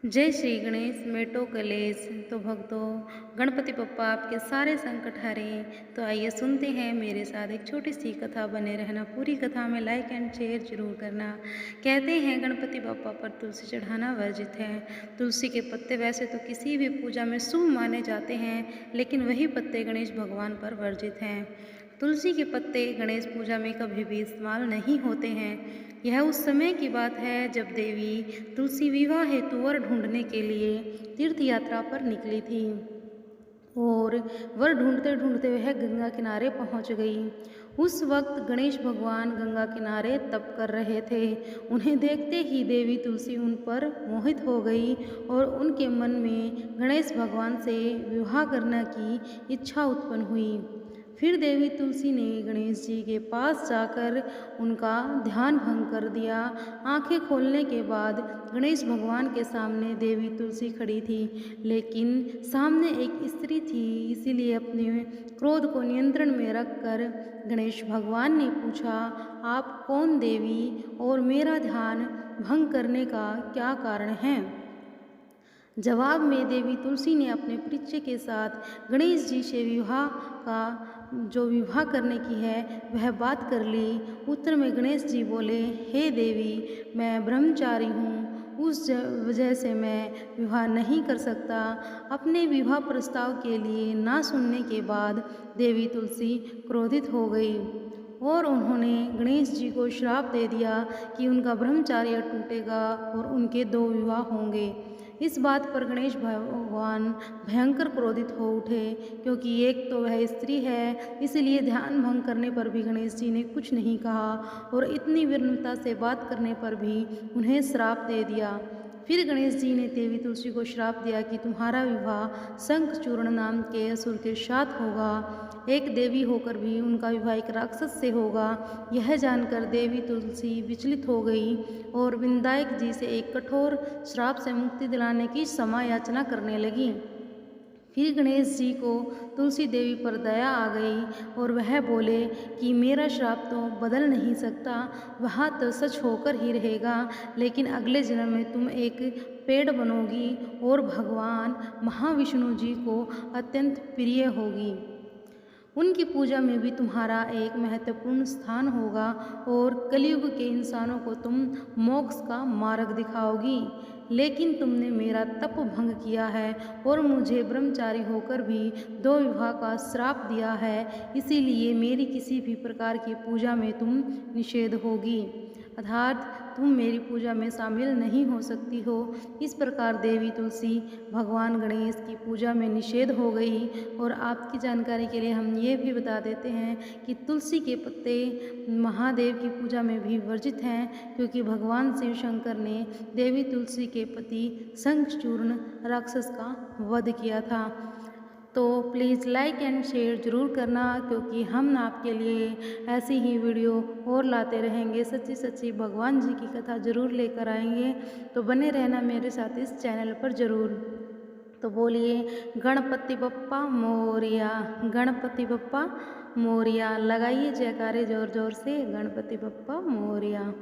जय श्री गणेश मेटो कलेश। तो भक्तों, गणपति बप्पा आपके सारे संकट हरें। तो आइए सुनते हैं मेरे साथ एक छोटी सी कथा। बने रहना पूरी कथा में, लाइक एंड शेयर जरूर करना। कहते हैं गणपति बप्पा पर तुलसी चढ़ाना वर्जित है। तुलसी के पत्ते वैसे तो किसी भी पूजा में शुभ माने जाते हैं, लेकिन वही पत्ते गणेश भगवान पर वर्जित हैं। तुलसी के पत्ते गणेश पूजा में कभी भी इस्तेमाल नहीं होते हैं। यह उस समय की बात है जब देवी तुलसी विवाह हेतु वर ढूंढने के लिए तीर्थ यात्रा पर निकली थी और वर ढूंढते ढूंढते वह गंगा किनारे पहुंच गई। उस वक्त गणेश भगवान गंगा किनारे तप कर रहे थे। उन्हें देखते ही देवी तुलसी उन पर मोहित हो गई और उनके मन में गणेश भगवान से विवाह करने की इच्छा उत्पन्न हुई। फिर देवी तुलसी ने गणेश जी के पास जाकर उनका ध्यान भंग कर दिया। आंखें खोलने के बाद गणेश भगवान के सामने देवी तुलसी खड़ी थी, लेकिन सामने एक स्त्री थी। इसीलिए अपने क्रोध को नियंत्रण में रखकर गणेश भगवान ने पूछा, आप कौन देवी, और मेरा ध्यान भंग करने का क्या कारण है? जवाब में देवी तुलसी ने अपने परिचय के साथ गणेश जी से विवाह करने की है वह बात कर ली। उत्तर में गणेश जी बोले, हे देवी, मैं ब्रह्मचारी हूँ, उस वजह से मैं विवाह नहीं कर सकता। अपने विवाह प्रस्ताव के लिए ना सुनने के बाद देवी तुलसी क्रोधित हो गई और उन्होंने गणेश जी को श्राप दे दिया कि उनका ब्रह्मचार्य टूटेगा और उनके 2 विवाह होंगे। इस बात पर गणेश भगवान भयंकर क्रोधित हो उठे, क्योंकि एक तो वह स्त्री है, इसलिए ध्यान भंग करने पर भी गणेश जी ने कुछ नहीं कहा और इतनी विनम्रता से बात करने पर भी उन्हें श्राप दे दिया। फिर गणेश जी ने देवी तुलसी को श्राप दिया कि तुम्हारा विवाह शंखचूर्ण नाम के असुर के साथ होगा। एक देवी होकर भी उनका विवाह एक राक्षस से होगा। यह जानकर देवी तुलसी विचलित हो गई और विनायक जी से एक कठोर श्राप से मुक्ति दिलाने की क्षमा याचना करने लगी। फिर गणेश जी को तुलसी देवी पर दया आ गई और वह बोले कि मेरा श्राप तो बदल नहीं सकता, वह तो सच होकर ही रहेगा, लेकिन अगले जन्म में तुम एक पेड़ बनोगी और भगवान महाविष्णु जी को अत्यंत प्रिय होगी। उनकी पूजा में भी तुम्हारा एक महत्वपूर्ण स्थान होगा और कलयुग के इंसानों को तुम मोक्ष का मार्ग दिखाओगी। लेकिन तुमने मेरा तप भंग किया है और मुझे ब्रह्मचारी होकर भी 2 विवाह का श्राप दिया है, इसीलिए मेरी किसी भी प्रकार की पूजा में तुम निषेध होगी, अर्थात तुम मेरी पूजा में शामिल नहीं हो सकती हो। इस प्रकार देवी तुलसी भगवान गणेश की पूजा में निषेध हो गई। और आपकी जानकारी के लिए हम ये भी बता देते हैं कि तुलसी के पत्ते महादेव की पूजा में भी वर्जित हैं, क्योंकि भगवान शिव शंकर ने देवी तुलसी के पति शंखचूर्ण राक्षस का वध किया था। तो प्लीज़ लाइक एंड शेयर ज़रूर करना, क्योंकि हम आपके लिए ऐसी ही वीडियो और लाते रहेंगे। सच्ची सच्ची भगवान जी की कथा ज़रूर लेकर आएंगे। तो बने रहना मेरे साथ इस चैनल पर ज़रूर। तो बोलिए गणपति बप्पा मोरिया, गणपति बप्पा मोरिया। लगाइए जयकारे ज़ोर ज़ोर से, गणपति बप्पा मोरिया।